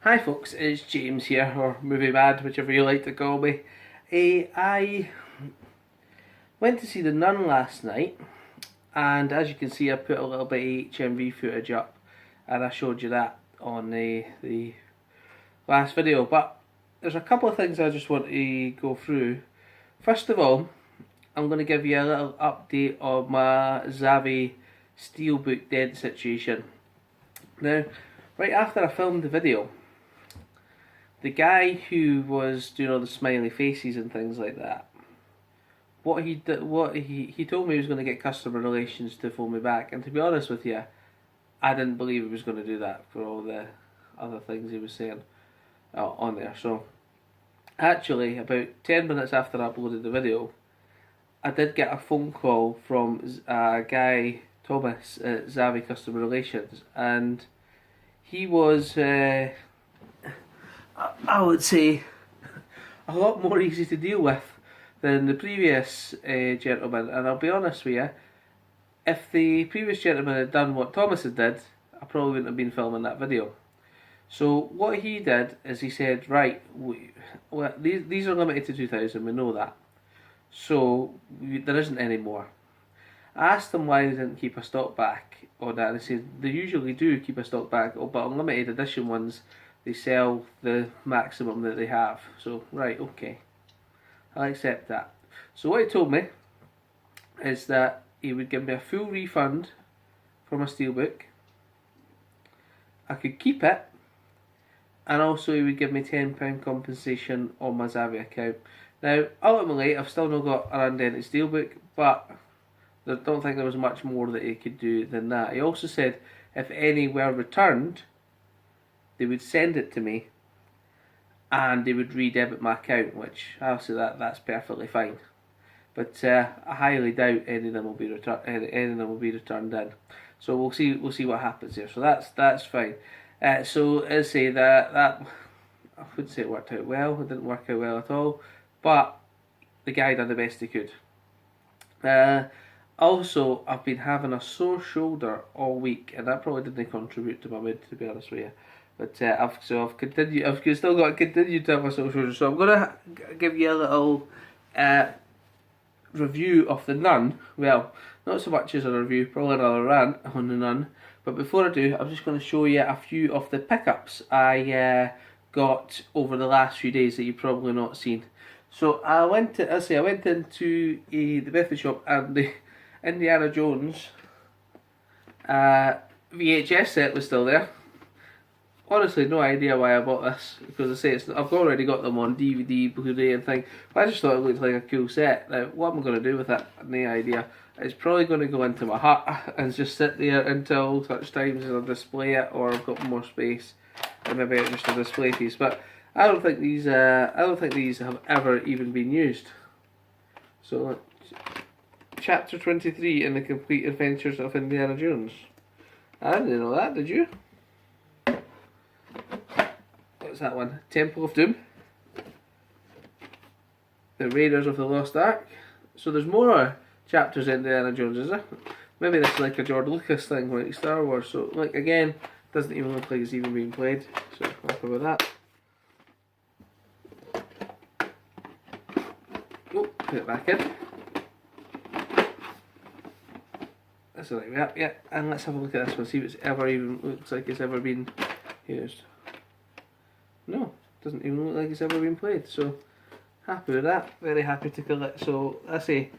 Hi folks, it's James here, or Movie Mad, whichever you like to call me. I went to see The Nun last night, and as you can see I put a little bit of HMV footage up, and I showed you that on the last video, but there's a couple of things I just want to go through. First of all, I'm going to give you a little update on my Zavvi Steelbook dent situation. Now, right after I filmed the video, the guy who was doing all the smiley faces and things like that, he told me he was going to get customer relations to phone me back, and to be honest with you, I didn't believe he was going to do that for all the other things he was saying on there. So actually, about 10 minutes after I uploaded the video, I did get a phone call from a guy, Thomas, at Zavvi Customer Relations, and he was, I would say, a lot more easy to deal with than the previous gentleman. And I'll be honest with you, if the previous gentleman had done what Thomas had did, I probably wouldn't have been filming that video. So what he did is he said, right, these are limited to 2,000, we know that. So there isn't any more. I asked them why they didn't keep a stock back on that, and they said they usually do keep a stock back, but on limited edition ones they sell the maximum that they have. So right, okay, I'll accept that. So what he told me is that he would give me a full refund for my Steelbook, I could keep it, and also he would give me £10 compensation on my Zavvi account. Now, ultimately, I've still not got an undented Steelbook, but I don't think there was much more that he could do than that. He also said if any were returned, they would send it to me, and they would redebit my account, which obviously that's perfectly fine. But I highly doubt any of them will be returned in. So we'll see what happens here. So that's fine. So as I say that I wouldn't say it worked out well. It didn't work out well at all. But the guy did the best he could. Also, I've been having a sore shoulder all week, and that probably didn't contribute to my mood, to be honest with you. But I've still got to continue to have a sore shoulder. So I'm gonna give you a little review of The Nun. Well, not so much as a review, probably another rant on The Nun. But before I do, I'm just going to show you a few of the pickups I got over the last few days that you've probably not seen. So I went into the Bethany shop, and the Indiana Jones VHS set was still there. Honestly, no idea why I bought this, because I say I've already got them on DVD, Blu-ray and thing, but I just thought it looked like a cool set. Now, what am I going to do with it? No idea. It's probably going to go into my hut and just sit there until such times as I display it, or I've got more space, and maybe it's just a display piece. But I don't think these have ever even been used. So, Chapter 23 in the Complete Adventures of Indiana Jones. I didn't know that, did you? What's that one? Temple of Doom. The Raiders of the Lost Ark. So there's more chapters in Indiana Jones, is there? Maybe this is like a George Lucas thing, like Star Wars. So, like, again, doesn't even look like it's even being played. So, happy with that. Oh, put it back in. That's alright, yeah. And let's have a look at this one, see if it's ever even looks like it's ever been used. No, doesn't even look like it's ever been played. So, happy with that. Very happy to collect. So, I say,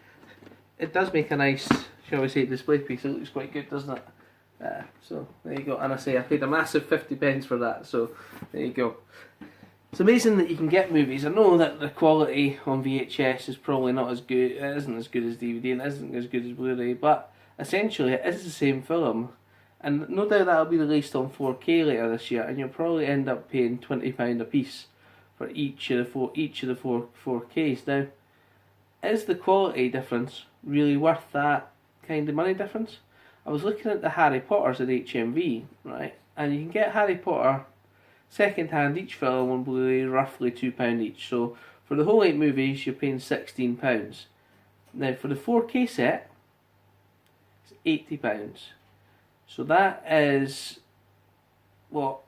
it does make a nice, shall we say, display piece. It looks quite good, doesn't it? So, there you go. And I say, I paid a massive 50 pence for that. So, there you go. It's amazing that you can get movies. I know that the quality on VHS is probably not as good. It isn't as good as DVD, and it isn't as good as Blu-ray. But essentially, it is the same film. And no doubt that'll be released on 4K later this year, and you'll probably end up paying £20 a piece for each of the four 4Ks. Now, is the quality difference really worth that kind of money difference? I was looking at the Harry Potters at HMV, right, and you can get Harry Potter second hand, each film on Blu-ray, roughly £2 each. So for the whole 8 movies, you're paying £16. Now for the 4K set, it's £80. So that is what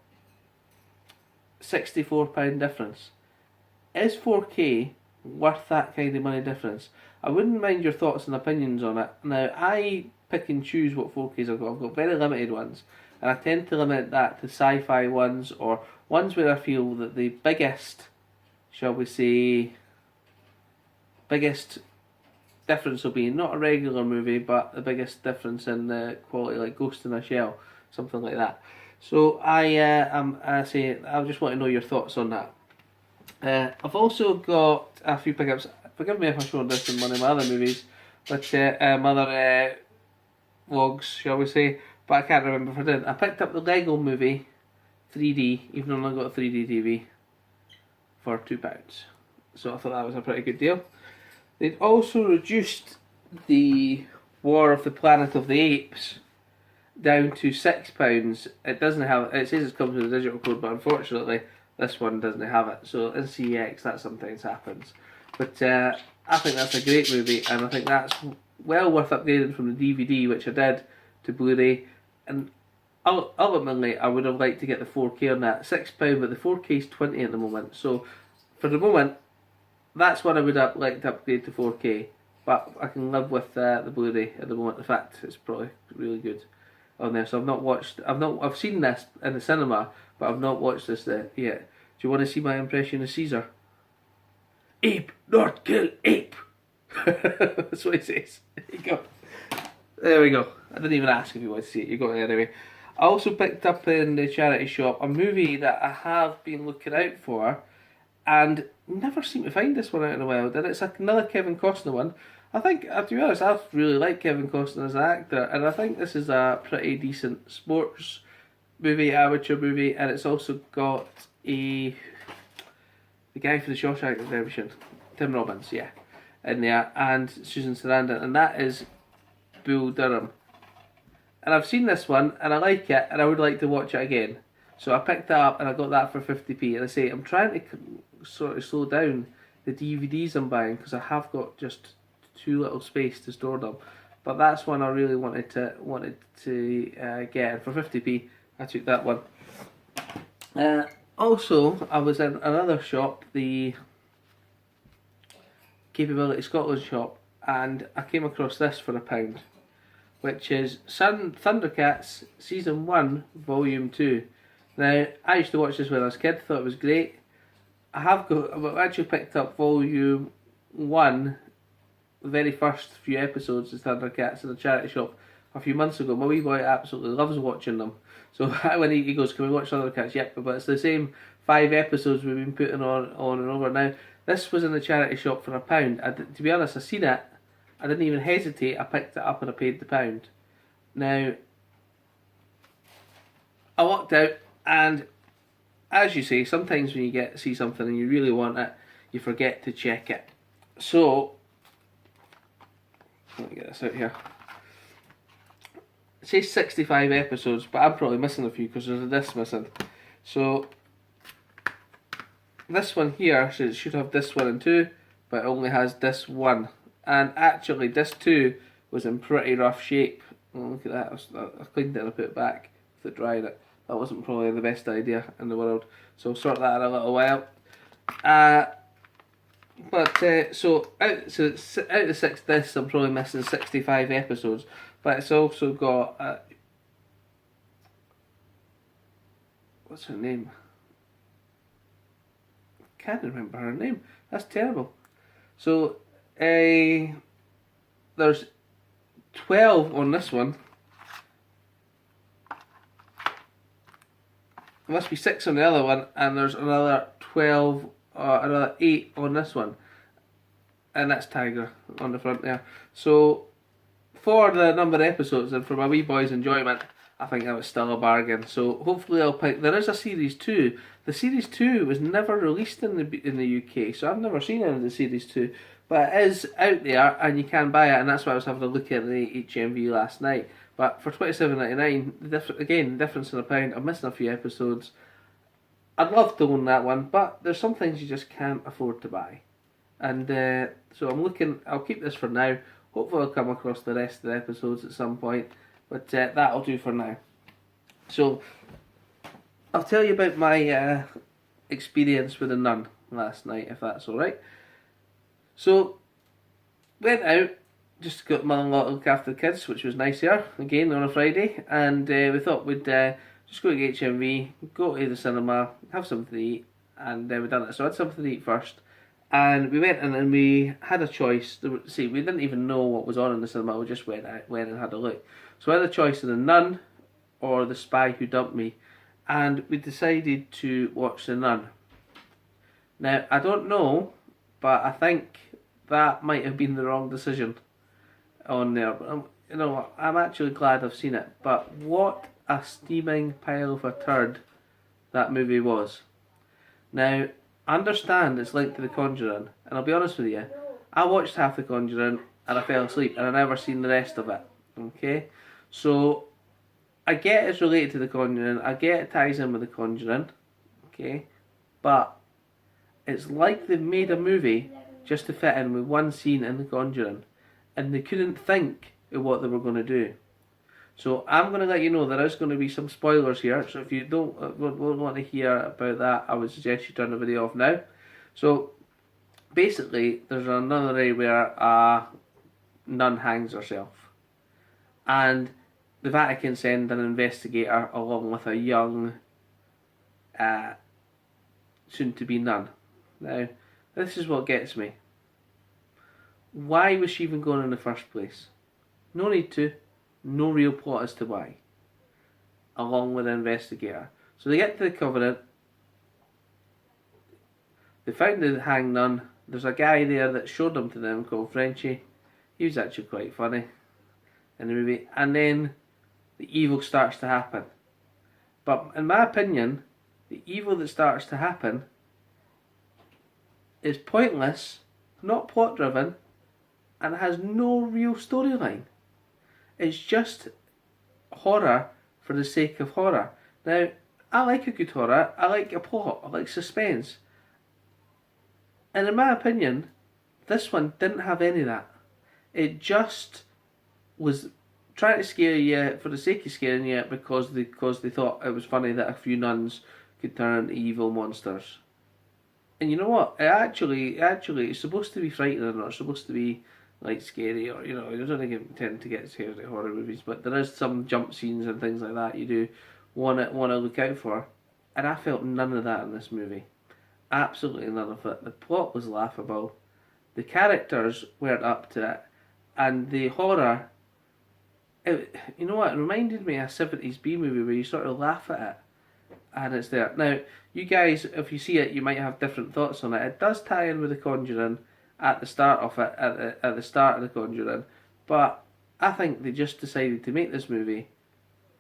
£64 difference. Is 4K worth that kind of money difference? I wouldn't mind your thoughts and opinions on it. Now, I pick and choose what 4Ks I've got. I've got very limited ones, and I tend to limit that to sci-fi ones, or ones where I feel that the biggest, shall we say, biggest difference will be not a regular movie, but the biggest difference in the quality, like Ghost in a Shell, something like that. So I just want to know your thoughts on that. I've also got a few pickups. Forgive me if I showed this in one of my other movies, but my other vlogs, shall we say, but I can't remember if I did. I picked up the Lego Movie 3D, even though I got a 3D TV, for £2. So I thought that was a pretty good deal. They'd also reduced the War of the Planet of the Apes down to £6. It doesn't have. It says it comes with a digital code, but unfortunately, this one doesn't have it. So in CEX, that sometimes happens. But I think that's a great movie, and I think that's well worth upgrading from the DVD, which I did, to Blu-ray. And ultimately, I would have liked to get the 4K on that. £6, but the 4K is £20 at the moment. So for the moment, that's what I would have liked to upgrade to 4K. But I can live with the Blu-ray at the moment. In fact, it's probably really good on there. So I've seen this in the cinema, but I've not watched this yet. Do you want to see my impression of Caesar? Ape, not kill ape. That's what he says. There you go. There we go. I didn't even ask if you want to see it. You got it anyway. I also picked up in the charity shop a movie that I have been looking out for, and never seem to find this one out in a while. And it's another Kevin Costner one. I think, to be honest, I really like Kevin Costner as an actor, and I think this is a pretty decent sports movie, amateur movie, and it's also got the guy for the Shawshank Redemption, Tim Robbins, in there, and Susan Sarandon, and that is Bull Durham. And I've seen this one, and I like it, and I would like to watch it again. So I picked that up, and I got that for 50p. And I say, I'm trying to sort of slow down the DVDs I'm buying, because I have got just too little space to store them. But that's one I really wanted to get, and for 50p, I took that one. Also, I was in another shop, the Capability Scotland shop, and I came across this for £1, which is Thundercats Season 1, Volume 2. Now, I used to watch this when I was a kid, thought it was great. I've actually picked up Volume 1, the very first few episodes of Thundercats in the charity shop a few months ago. My wee boy absolutely loves watching them. So when he goes, can we watch Thundercats? Yep, but it's the same 5 episodes we've been putting on and over. Now, this was in the charity shop for £1. To be honest, I seen it, I didn't even hesitate, I picked it up and I paid the £1. Now, I walked out, and as you say, sometimes when you see something and you really want it, you forget to check it. So, let me get this out here. It says 65 episodes, but I'm probably missing a few because there's a disc missing. So, this one here, so it should have disc 1 and 2, but it only has disc 1. And actually, disc 2 was in pretty rough shape. Oh, look at that, I cleaned it and I put it back with it dried it. That wasn't probably the best idea in the world. So I'll sort that in a little while. So out of the 6 discs, I'm probably missing 65 episodes. But it's also got what's her name? I can't remember her name. That's terrible. So there's 12 on this one. There must be 6 on the other one, and there's another 12, another 8 on this one, and that's Tiger on the front there. So for the number of episodes and for my wee boy's enjoyment, I think that was still a bargain. So hopefully I'll pick. There is a series 2. The series 2 was never released in the UK, so I've never seen any of the series 2. But it is out there, and you can buy it, and that's why I was having a look at the HMV last night. But for £27.99, again, difference in £1. I'm missing a few episodes. I'd love to own that one, but there's some things you just can't afford to buy. And so I'm looking. I'll keep this for now. Hopefully I'll come across the rest of the episodes at some point. But that'll do for now. So I'll tell you about my experience with a nun last night, if that's alright. So, went out, just got mother-in-law to look after the kids, which was nice here, again on a Friday, and we thought we'd just go to HMV, go to the cinema, have something to eat, and we done it. So I had something to eat first, and we went in and we had a choice. See, we didn't even know what was on in the cinema, we just went and had a look. So I had a choice of The Nun or The Spy Who Dumped Me, and we decided to watch The Nun. Now, I don't know, but I think that might have been the wrong decision on there. You know, I'm actually glad I've seen it, but what a steaming pile of a turd that movie was. Now, I understand it's linked to The Conjuring, and I'll be honest with you, I watched half The Conjuring and I fell asleep and I never seen the rest of it. Okay, so I get it's related to The Conjuring, I get it ties in with The Conjuring, okay, but it's like they've made a movie just to fit in with one scene in The Conjuring, and they couldn't think of what they were going to do. So I'm going to let you know there is going to be some spoilers here, so if you won't want to hear about that, I would suggest you turn the video off now. So basically, there's another area where a nun hangs herself, and the Vatican send an investigator along with a young soon-to-be nun. Now, this is what gets me. Why was she even going in the first place? No need to. No real plot as to why. Along with the investigator. So they get to the Covenant. They found the hanged nun. There's a guy there that showed them to them called Frenchie. He was actually quite funny in the movie. And then the evil starts to happen. But in my opinion, the evil that starts to happen is pointless, not plot driven, and has no real storyline. It's just horror for the sake of horror. Now, I like a good horror, I like a plot, I like suspense. And in my opinion, this one didn't have any of that. It just was trying to scare you for the sake of scaring you because they thought it was funny that a few nuns could turn into evil monsters. And you know what? It actually it's supposed to be frightening, or it's supposed to be like scary, or you know, I don't tend to get scared at horror movies, but there is some jump scenes and things like that you do want to look out for, and I felt none of that in this movie. Absolutely none of it. The plot was laughable, the characters weren't up to it, and the horror, you know what? It reminded me of a 70s B movie where you sort of laugh at it, and it's there. Now, you guys, if you see it, you might have different thoughts on it. It does tie in with The Conjuring at the start of it, at the start of The Conjuring, but I think they just decided to make this movie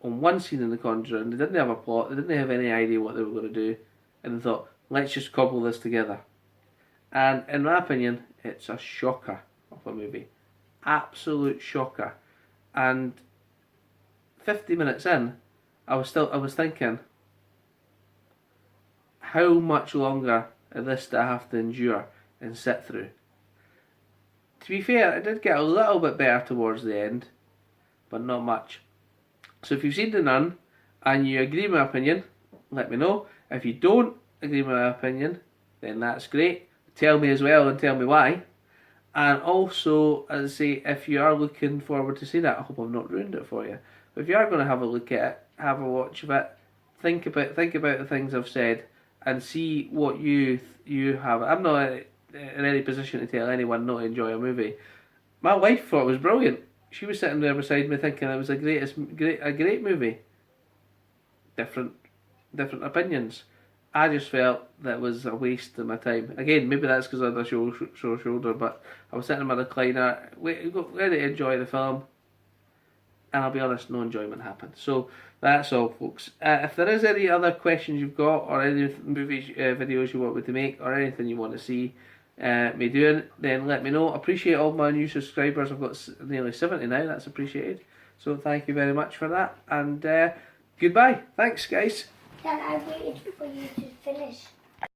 on one scene in The Conjuring. They didn't have a plot, they didn't have any idea what they were going to do, and they thought, let's just cobble this together. And in my opinion, it's a shocker of a movie. Absolute shocker. And 50 minutes in, I was thinking, how much longer is this that I have to endure and sit through? To be fair, it did get a little bit better towards the end, but not much. So if you've seen The Nun and you agree with my opinion, let me know. If you don't agree with my opinion, then that's great. Tell me as well and tell me why. And also, as I say, if you are looking forward to seeing it, I hope I've not ruined it for you. But if you are going to have a look at it, have a watch of it, think about the things I've said, and see what you have. I'm not in any position to tell anyone not to enjoy a movie. My wife thought it was brilliant. She was sitting there beside me thinking it was a great movie. Different opinions. I just felt that it was a waste of my time. Again, maybe that's because I had a sore shoulder, but I was sitting in my recliner, ready to enjoy the film, and I'll be honest, no enjoyment happened. So that's all, folks. If there is any other questions you've got, or any movie videos you want me to make, or anything you want to see me doing, then let me know. Appreciate all my new subscribers. I've got nearly 70 now. That's appreciated. So thank you very much for that, and goodbye. Thanks, guys. Dad, I waited for you to finish.